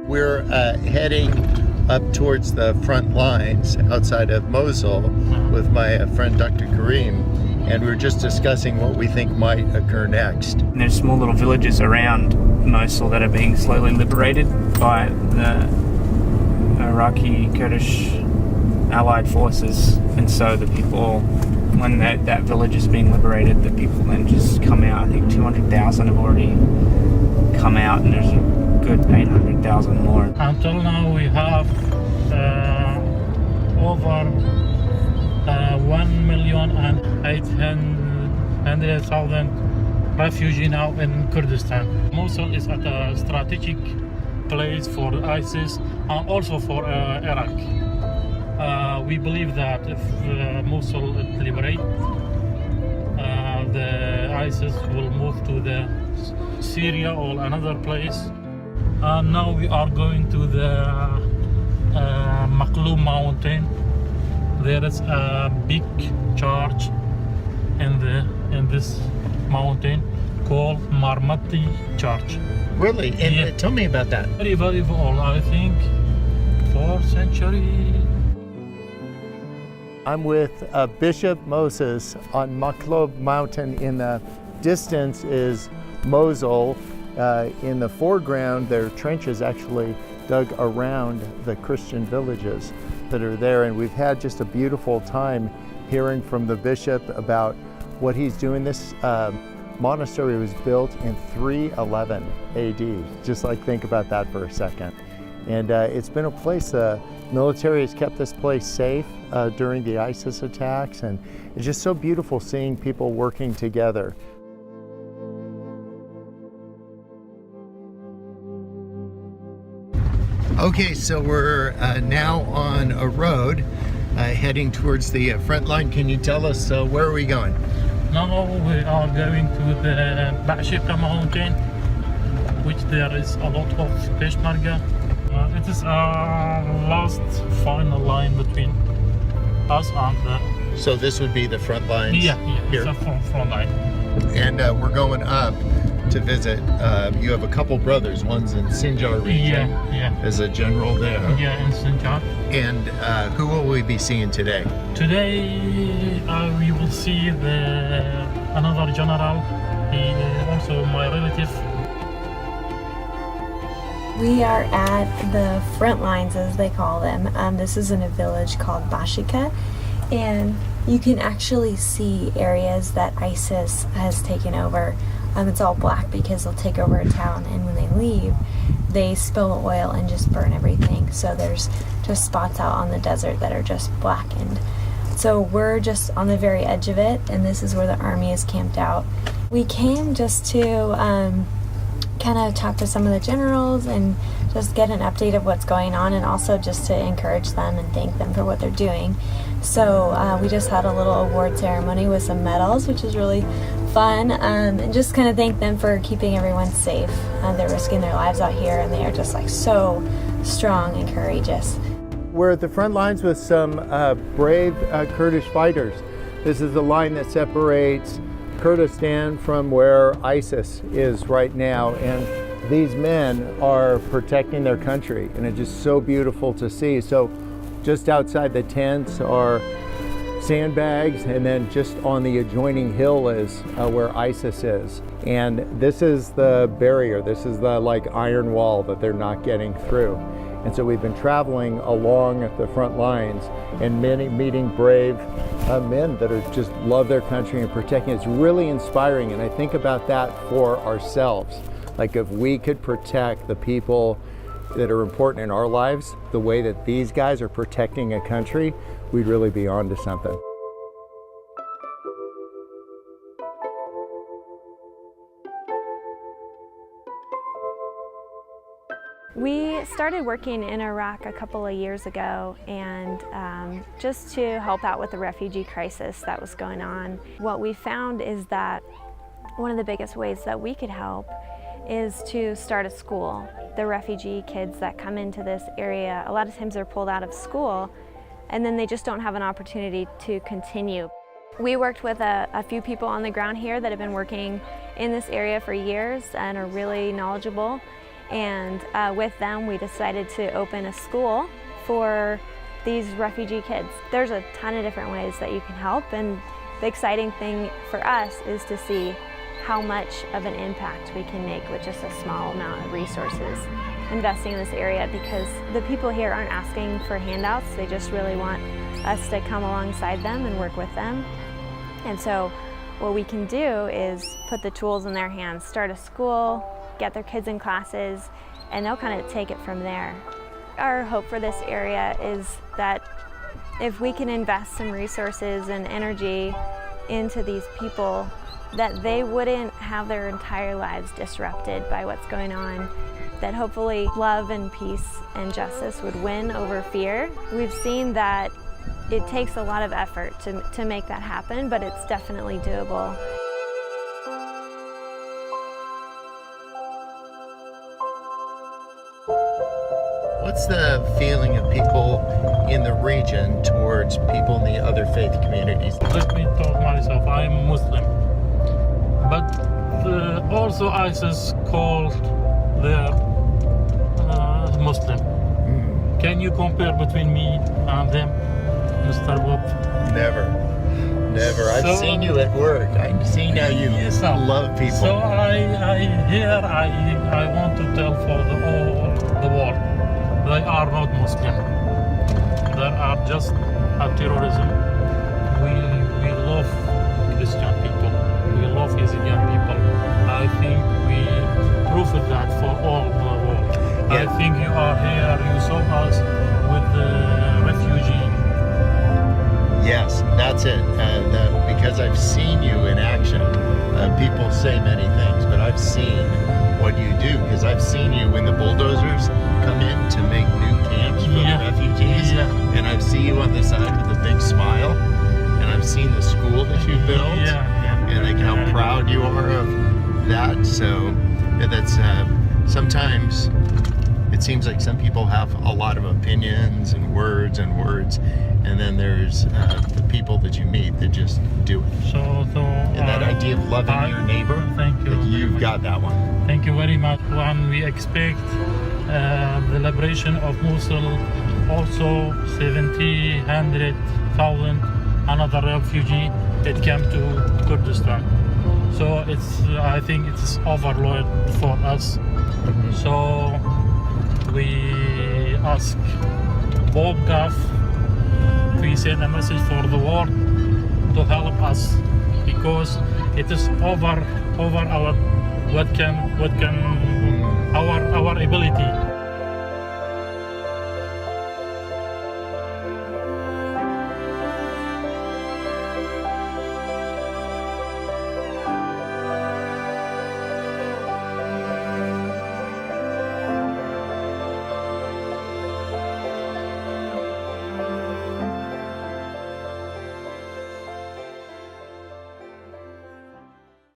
We're heading up towards the front lines outside of Mosul with my friend Dr. Kareem, and we're just discussing what we think might occur next. And there's small little villages around Mosul that are being slowly liberated by the Iraqi Kurdish allied forces, and so the people, when that village is being liberated, the people then just come out. I think 200,000 have already come out, and there's a good 800,000 more. Until now we have over 1,800,000 refugees now in Kurdistan. Mosul is at a strategic place for ISIS and also for Iraq. We believe that if Mosul is liberated, the ISIS will move to the Syria or another place. And now we are going to the Maqlub mountain. There is a big church in this mountain called Marmati Church. Really? And Yeah. tell me about that. Very, very old, I think 4th century. I'm with Bishop Moses on Maqlub Mountain. In the distance is Mosul. In the foreground, there are trenches actually dug around the Christian villages that are there. And we've had just a beautiful time hearing from the bishop about what he's doing. This monastery was built in 311 AD. Just like think about that for a second. And it's been a place, the military has kept this place safe during the ISIS attacks. And it's just so beautiful seeing people working together. Okay, so we're now on a road heading towards the front line. Can you tell us where are we going? Now we are going to the Bashika mountain, which there is a lot of Peshmerga. It is our last final line between us and the... So this would be the front lines Yeah, here. it's a front line. And we're going up to visit. You have a couple brothers. One's in Sinjar region Yeah. as a general there. Yeah, in Sinjar. And who will we be seeing today? Today we will see another general. He also my relative. We are at the front lines, as they call them. This is in a village called Bashika, and you can actually see areas that ISIS has taken over. It's all black because they'll take over a town, and when they leave, they spill oil and just burn everything. So there's just spots out on the desert that are just blackened. So we're just on the very edge of it, and this is where the army is camped out. We came just to kind of talk to some of the generals and just get an update of what's going on, and also just to encourage them and thank them for what they're doing. So we just had a little award ceremony with some medals, which is really fun, and just kind of thank them for keeping everyone safe. They're risking their lives out here, and they are just like so strong and courageous. We're at the front lines with some brave Kurdish fighters. This is the line that separates Kurdistan from where ISIS is right now, and these men are protecting their country, and it's just so beautiful to see. So just outside the tents are sandbags, and then just on the adjoining hill is where ISIS is. And this is the barrier, this is the iron wall that they're not getting through. And so we've been traveling along the front lines and meeting brave men that are just love their country and protecting it. It's really inspiring, and I think about that for ourselves. Like if we could protect the people that are important in our lives the way that these guys are protecting a country, we'd really be on to something. We started working in Iraq a couple of years ago, and just to help out with the refugee crisis that was going on. What we found is that one of the biggest ways that we could help is to start a school. The refugee kids that come into this area, a lot of times they're pulled out of school and then they just don't have an opportunity to continue. We worked with a few people on the ground here that have been working in this area for years and are really knowledgeable. And with them, we decided to open a school for these refugee kids. There's a ton of different ways that you can help, and the exciting thing for us is to see how much of an impact we can make with just a small amount of resources investing in this area, because the people here aren't asking for handouts. They just really want us to come alongside them and work with them. And so what we can do is put the tools in their hands, start a school, get their kids in classes, and they'll kind of take it from there. Our hope for this area is that if we can invest some resources and energy into these people, that they wouldn't have their entire lives disrupted by what's going on, that hopefully love and peace and justice would win over fear. We've seen that it takes a lot of effort to make that happen, but it's definitely doable. What's the feeling of people in the region towards people in the other faith communities? Let me talk myself. I'm Muslim, but also ISIS called their Muslim. Can you compare between me and them, Mr. Bob? Never. I've seen you at work. I've seen how you love people. So I want to tell for the world, they are not Muslim. They are just a terrorism. We love Christian people. We love Yazidi people. I think we proved that for all the world. Yeah. I think you are here, you saw us with the refugee. Yes, that's it. Because I've seen you in action. People say many things, but I've seen what you do, because I've seen you when the bulldozers come in to make new camps for the refugees. Yeah. And I've seen you on the side with a big smile. And I've seen the school that you built. And like how proud you are of that. So that's sometimes it seems like some people have a lot of opinions and words, and then there's the people that you meet that just do it. So And that idea of loving your neighbor, thank you. like you've got that one. Thank you very much. When we expect the liberation of Mosul, also 70, 100,000 another refugee, it came to Kurdistan. So I think it's overload for us. So we ask Bob Gaff, we send a message for the world to help us, because it is over our our ability.